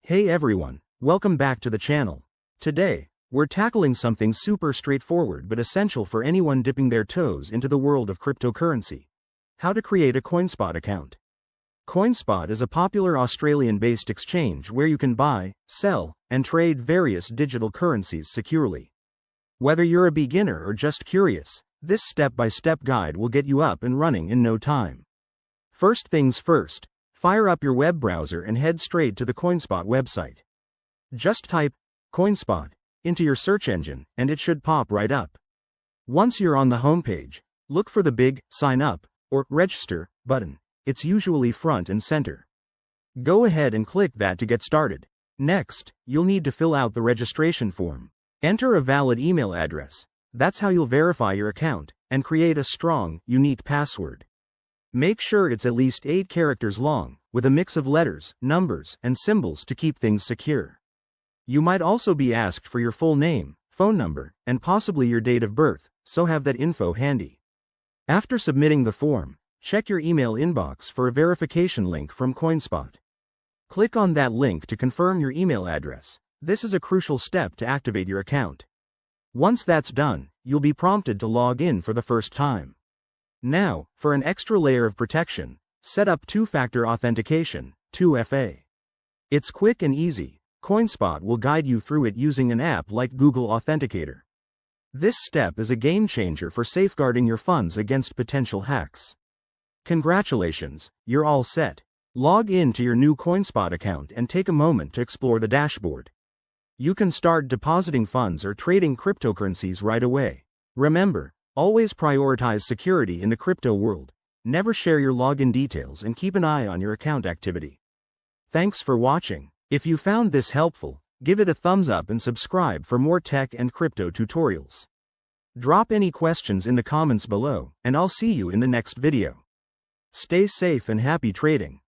Hey everyone, welcome back to the channel. Today, we're tackling something super straightforward but essential for anyone dipping their toes into the world of cryptocurrency. How to create a Coinspot account. Coinspot is a popular Australian-based exchange where you can buy, sell, and trade various digital currencies securely. Whether you're a beginner or just curious, this step-by-step guide will get you up and running in no time. First things first, fire up your web browser and head straight to the Coinspot website. Just type Coinspot into your search engine and it should pop right up. Once you're on the homepage, look for the big Sign Up or Register button. It's usually front and center. Go ahead and click that to get started. Next, you'll need to fill out the registration form. Enter a valid email address. That's how you'll verify your account and create a strong, unique password. Make sure it's at least 8 characters long, with a mix of letters, numbers, and symbols to keep things secure. You might also be asked for your full name, phone number, and possibly your date of birth, so have that info handy. After submitting the form, check your email inbox for a verification link from Coinspot. Click on that link to confirm your email address. This is a crucial step to activate your account. Once that's done, you'll be prompted to log in for the first time. Now, for an extra layer of protection, set up two-factor authentication, 2FA. It's quick and easy. Coinspot will guide you through it using an app like Google Authenticator. This step is a game changer for safeguarding your funds against potential hacks. Congratulations, you're all set. Log in to your new Coinspot account and take a moment to explore the dashboard. You can start depositing funds or trading cryptocurrencies right away. Remember, always prioritize security in the crypto world. Never share your login details and keep an eye on your account activity. Thanks for watching. If you found this helpful, give it a thumbs up and subscribe for more tech and crypto tutorials. Drop any questions in the comments below, and I'll see you in the next video. Stay safe and happy trading.